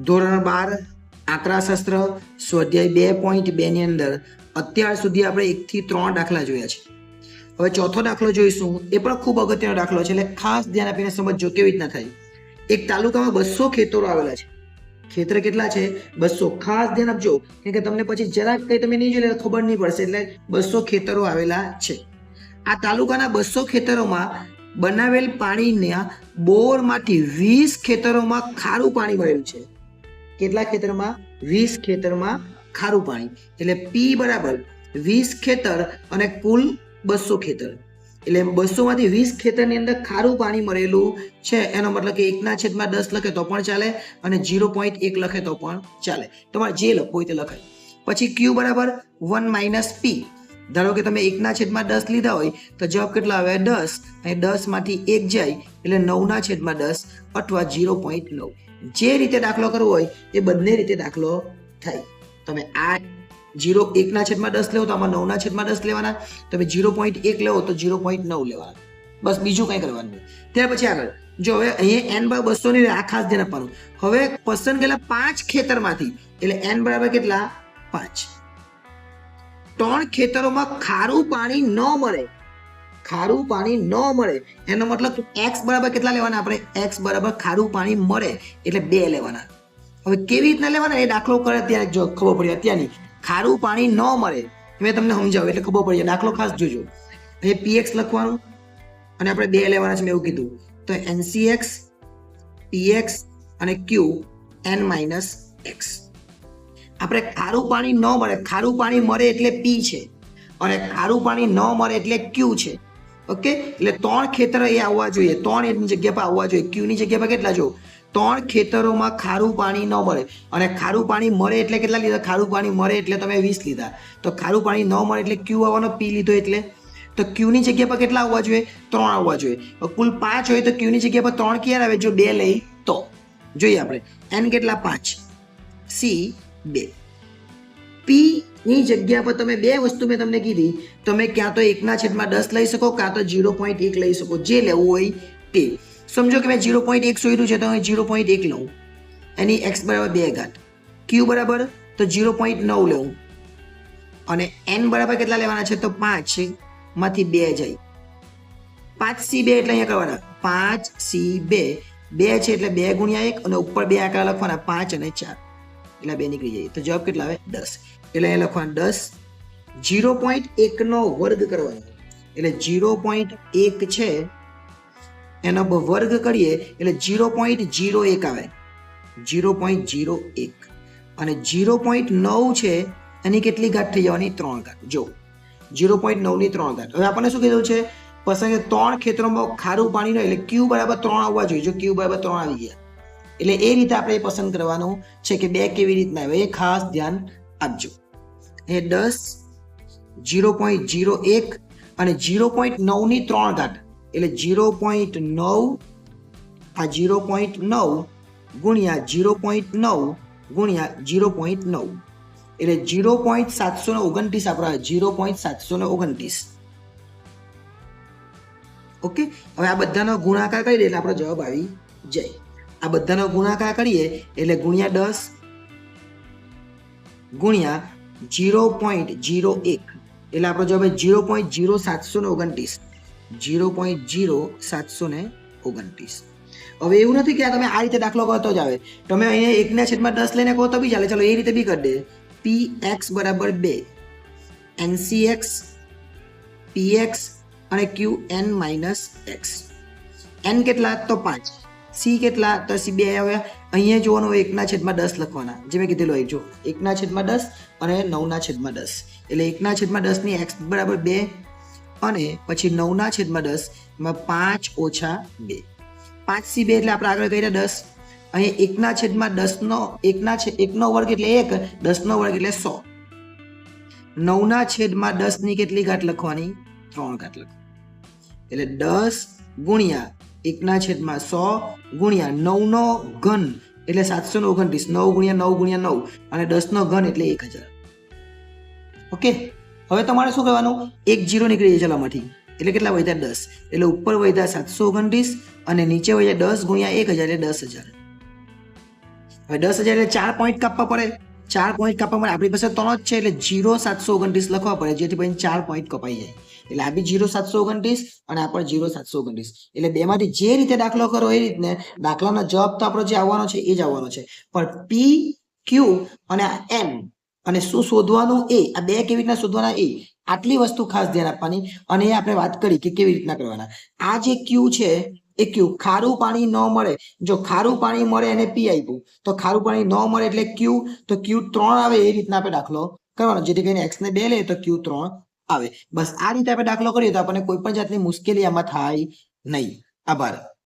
ધોરણ 12 આંકડાશાસ્ત્ર સ્વાધ્યાય 2.2 ની અંદર અત્યાર સુધી આપણે 1 થી 3 દાખલા જોયા છે. હવે ચોથો દાખલો જોઈશું. એ પણ ખૂબ અગત્યનો દાખલો છે, એટલે ખાસ ધ્યાન આપીને સમજજો કેવી રીતના થાય. એક તાલુકામાં 200 ખેતરો આવેલા છે. ખેતર કેટલા છે? 200. ખાસ ધ્યાન આપજો, કેમ કે તમને પછી જરાક કંઈ તમે નહીં જોઈ ખબર નહીં પડશે. એટલે 200 ખેતરો આવેલા છે. આ તાલુકાના 200 ખેતરોમાં બનાવેલ પાણીના બોરમાંથી 20 ખેતરોમાં ખારું પાણી મળેલું છે. કેટલા ખેતરમાં? 20 ખેતરમાં ખારું પાણી. એટલે P બરાબર 20 ખેતર અને કુલ 200 ખેતર. એટલે 200 માંથી 20 ખેતરની અંદર ખારું પાણી મળેલું છે. એનો મતલબ કે 1/10 લખે તો પણ ચાલે અને 0.1 લખે તો પણ ચાલે. તમારે જે લખવું હોય તે લખાય. પછી Q બરાબર 1 - P. ધારો કે તમે 1/10 લીધા હોય તો જવાબ કેટલા આવે? 10. અને 10 માંથી 1 જાય એટલે 9/10 અથવા 0.9. જે રીતે દાખલો કરવો હોય એ બંને રીતે દાખલો થાય. તમે આ 1/10 લેવો તો આમાં 9/10 લેવાના. તમે 0.1 લેવો તો 0.9 લેવાના. બસ, બીજું કંઈ કરવાનું નહીં. ત્યાર પછી આગળ જો હવે અહીંયા n / 200 ની આ ખાસ ધ્યાન આપવાનું. હવે પસંદ કરેલા 5 ખેતરમાંથી એટલે n બરાબર કેટલા? 5. 3 ખેતરોમાં ખારું પાણી ન મળે. ખારું પાણી ન મળે એનો મતલબ x બરાબર કેટલા લેવાના? આપણે x બરાબર ખારું પાણી મળે એટલે 2 લેવાના. હવે કેવી રીતના લેવાના એ દાખલો કરે ત્યારે જો ખબર પડી. અત્યારની ખારું પાણી ન મળે મેં તમને સમજાવ્યું એટલે ખબર પડી. દાખલો ખાસ જોજો. અહીં px લખવાનું અને આપણે 2 લેવાના છે મેં એવું કીધું. તો NCX px અને q n - x. આપણે ખારું પાણી ન મળે, ખારું પાણી મળે એટલે P છે અને ખારું પાણી ન મળે એટલે Q છે. ઓકે, એટલે 3 ખેતર એ આવવા જોઈએ. 3 એની જગ્યા પર આવવા જોઈએ. Q ની જગ્યા પર કેટલા? જો 3 ખેતરોમાં ખારું પાણી ન મળે અને ખારું પાણી મળે એટલે કેટલા લીધા? ખારું પાણી મળે એટલે તમે 20 લીધા. તો ખારું પાણી ન મળે એટલે Q આવવાનો, P લીધો એટલે. તો Q ની જગ્યા પર કેટલા આવવા જોઈએ? 3 આવવા જોઈએ. કુલ 5 હોય તો Q ની જગ્યા પર 3 ક્યારે આવે? જો 2 લઈ તો. જોઈએ આપણે n કેટલા? 5. C 2. P ની જગ્યા પર તમે 2 વસ્તુ મેં તમને કીધી. તમે ક્યાં તો 1/10 લઈ શકો, કાં તો 0.1 લઈ શકો. જે લેવું હોય તે. સમજો કે મેં 0.1 શોધ્યું છે તો હું 0.1 લઉં. એની x બરાબર 2 Q બરાબર તો 0.9 લેવું. અને n બરાબર કેટલા લેવાના છે? તો 5 માંથી 2 જાય. 5C2 એટલે અહીંયા કરવાના 5C2. 2 છે એટલે 2 × 1 અને ઉપર 2 આંકડા લખવાના 5 અને 4 એટલે 2 નીકળી જાય. તો જવાબ કેટલા આવે? 10. એટલે અહીંયા લખવાનું 10. 0.1 નો વર્ગ કરવાનો એટલે 0.1 છે એનો વર્ગ કરીએ એટલે 0.01 આવે. 0.01 અને 0.9 છે એની કેટલી ઘાત થઈ જવાની? 3 ઘાત. જો 0.9 ની 3 ઘાત. હવે આપણને શું કીધું છે? પસંદ 3 ખેતરોમાં ખારું પાણી ન એટલે Q બરાબર 3 આવવા જોઈએ. જો Q બરાબર 3 આવી ગયા એટલે એ રીતે આપણે પસંદ કરવાનું છે કે 2 કેવી રીતના આવે એ ખાસ ધ્યાન આપજો. એ 10, 0.01 અને 0.9 ની 3 ઘાત એટલે 0.9 આ 0.9 ગુણ્યા 0.9 ગુણ્યા 0.9 એટલે 0.729 આપણા 0.729. ઓકે, હવે આ બધાનો ગુણાકાર કરી દે એટલે આપણો જવાબ આવી જાય. આ બધાનો ગુણાકાર કરીએ એટલે ગુણ્યા 10 ગુણ્યા 0.01 એટલે આપણો જવાબ 0.0729. 0.0729. હવે એવું નથી કે તમે આ રીતે દાખલો કરતો જ આવે. તમે અહીંયા 1/10 લઈને કહો તો બી ચાલે. ચાલો એ રીતે બી કરી દે. px બરાબર 2, NCX px અને Q n - x. n કેટલા? તો 5. C કેટલા? તો C 2 આવ્યા. અહીંયા જોવાનું 1/10 લખવાના. જે મેં કીધેલું હોય જો 1/10 અને 9/10 એટલે 1/10 ની x બરાબર 2 અને પછી 9/10 માં 5 - 2. 5C2 એટલે આપણે આગળ કર્યા 10. અહીંયા 1/10 નો 1 નો વર્ગ એટલે 1, 10 નો વર્ગ એટલે 100. 9/10 ની કેટલી ઘાત લખવાની? 3 ઘાત લખવાની. એટલે 10 ગુણ્યા 1/100 ગુણ્યા 9 નો ઘન એટલે 729. 9 × 9 × 9 અને 10 નો ઘન એટલે 1000. ઓકે, હવે તમારે શું કરવાનું? 1 0 નીકળી જાય ચલામાંથી એટલે કેટલા વધ્યા? 10. એટલે ઉપર વધ્યા 729 અને નીચે વધ્યા 10 × 1000 એટલે 10,000. હવે 10,000 એટલે 4 પોઈન્ટ કાપવા પડે, 4 પોઈન્ટ કાપવા માટે આપણી પાસે 3 જ છે એટલે 0,729 લખવા પડે, જેથી પછી 4 પોઈન્ટ કપાઈ જાય. એટલે આ બી 0,729 અને આ પણ 0,729. એટલે બેમાંથી જે રીતે દાખલો કરો એ રીતને દાખલાનો જવાબ તો આપણો જે આવવાનો છે એ જ આવવાનો છે. પણ પી, ક્યુ અને એમ અને શું શોધવાનું એ, આ બે કેવી રીતના શોધવાના એ, આટલી વસ્તુ ખાસ ધ્યાન આપવાની. અને એ આપણે વાત કરી કે કેવી રીતના કરવાના. આ જે ક્યુ છે એ ક્યુ, ખારું પાણી ન મળે, જો ખારું પાણી મળે એને પી આપ્યું, તો ખારું પાણી ન મળે એટલે ક્યુ, તો ક્યુ 3 આવે એ રીતના આપણે દાખલો કરવાનો, જેથી કરીને x ને 2 લે તો ક્યુ 3 આવે. બસ આ રીતે આપણે દાખલો કરીએ તો આપણને કોઈ પણ જાતની મુશ્કેલી આમાં થાય નહીં. આભાર.